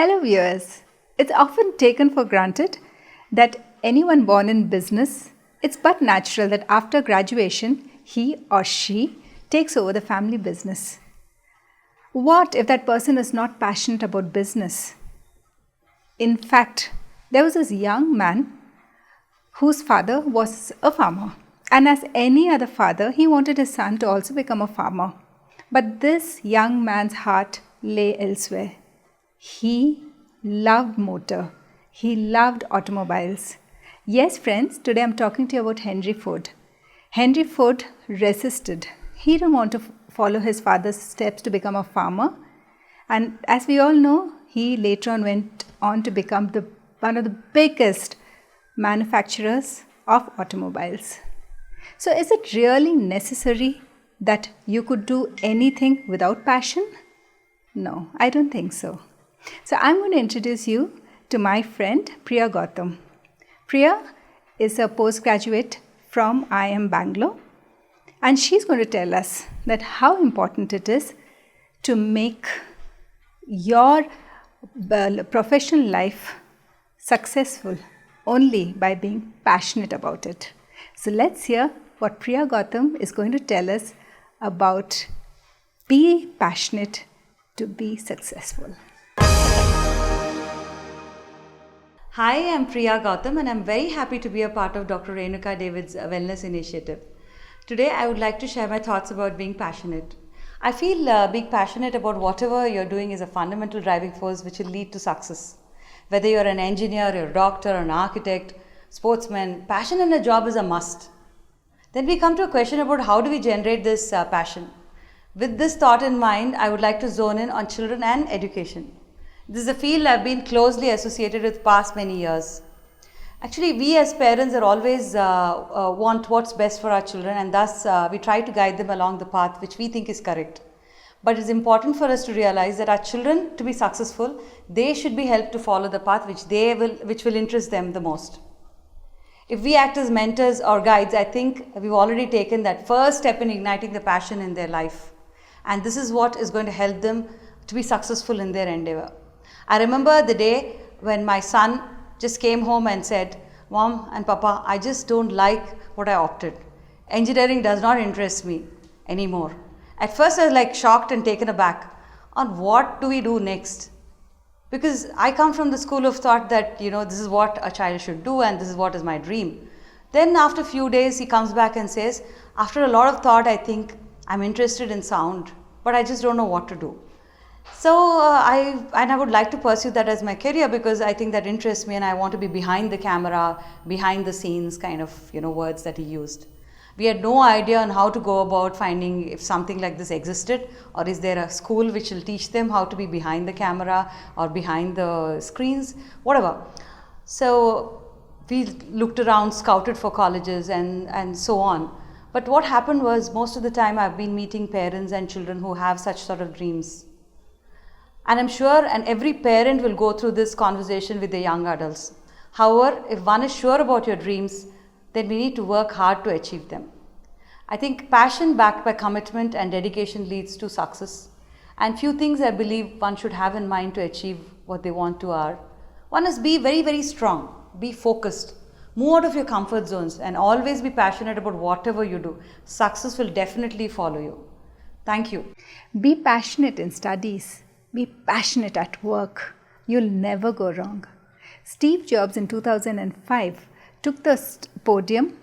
Hello viewers. It's often taken for granted that anyone born in business, it's but natural that after graduation, he or she takes over the family business. What if that person is not passionate about business? In fact, there was this young man whose father was a farmer. And as any other father, he wanted his son to also become a farmer. But this young man's heart lay elsewhere. He loved motor. He loved automobiles. Yes, friends, today I'm talking to you about Henry Ford. Henry Ford resisted. He didn't want to follow his father's steps to become a farmer. And as we all know, he later on went on to become one of the biggest manufacturers of automobiles. So is it really necessary that you could do anything without passion? No, I don't think so. So I'm going to introduce you to my friend Priya Goutham. Priya is a postgraduate from IIM Bangalore, and she's going to tell us that how important it is to make your professional life successful only by being passionate about it. So let's hear what Priya Goutham is going to tell us about be passionate to be successful. Hi, I'm Priya Goutham and I'm very happy to be a part of Dr. Renuka David's wellness initiative. Today I would like to share my thoughts about being passionate. I feel being passionate about whatever you're doing is a fundamental driving force which will lead to success. Whether you're an engineer, you're a doctor, an architect, sportsman, passion in a job is a must. Then we come to a question about how do we generate this passion. With this thought in mind, I would like to zone in on children and education. This is a field I've been closely associated with past many years. Actually, we as parents are always want what's best for our children, and thus we try to guide them along the path which we think is correct. But it's important for us to realize that our children, to be successful, they should be helped to follow the path which will interest them the most. If we act as mentors or guides, I think we've already taken that first step in igniting the passion in their life. And this is what is going to help them to be successful in their endeavor. I remember the day when my son just came home and said, "Mom and Papa, I just don't like what I opted. Engineering does not interest me anymore." At first I was shocked and taken aback on what do we do next. Because I come from the school of thought that, this is what a child should do and this is what is my dream. Then after a few days he comes back and says, after a lot of thought, I think I'm interested in sound, but I just don't know what to do. So I would like to pursue that as my career because I think that interests me and I want to be behind the camera, behind the scenes kind of, words that he used. We had no idea on how to go about finding if something like this existed, or is there a school which will teach them how to be behind the camera or behind the screens, whatever. So we looked around, scouted for colleges and so on. But what happened was most of the time I've been meeting parents and children who have such sort of dreams. And I'm sure every parent will go through this conversation with the young adults. However, if one is sure about your dreams, then we need to work hard to achieve them. I think passion backed by commitment and dedication leads to success. And few things I believe one should have in mind to achieve what they want to are. One is be very, very strong, be focused, move out of your comfort zones and always be passionate about whatever you do. Success will definitely follow you. Thank you. Be passionate in studies. Be passionate at work. You'll never go wrong. Steve Jobs in 2005 took the podium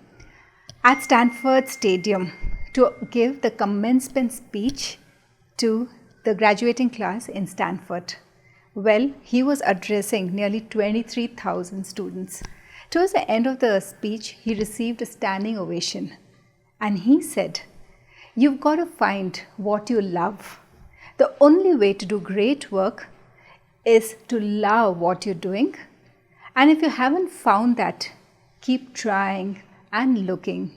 at Stanford Stadium to give the commencement speech to the graduating class in Stanford. Well, he was addressing nearly 23,000 students. Towards the end of the speech, he received a standing ovation. And he said, "You've got to find what you love. The only way to do great work is to love what you're doing. And if you haven't found that, keep trying and looking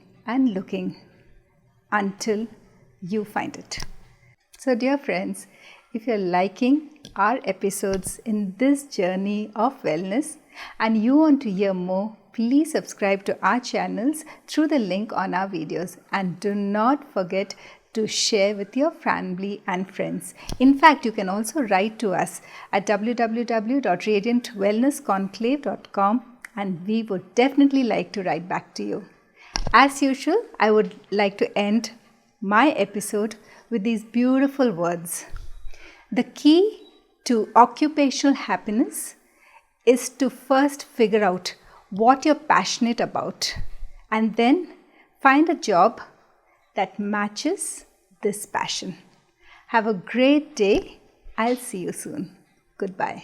until you find it." So dear friends, if you're liking our episodes in this journey of wellness and you want to hear more, please subscribe to our channels through the link on our videos. And do not forget to share with your family and friends. In fact, you can also write to us at www.radiantwellnessconclave.com, and we would definitely like to write back to you. As usual, I would like to end my episode with these beautiful words. The key to occupational happiness is to first figure out what you're passionate about and then find a job that matches this passion. Have a great day. I'll see you soon. Goodbye.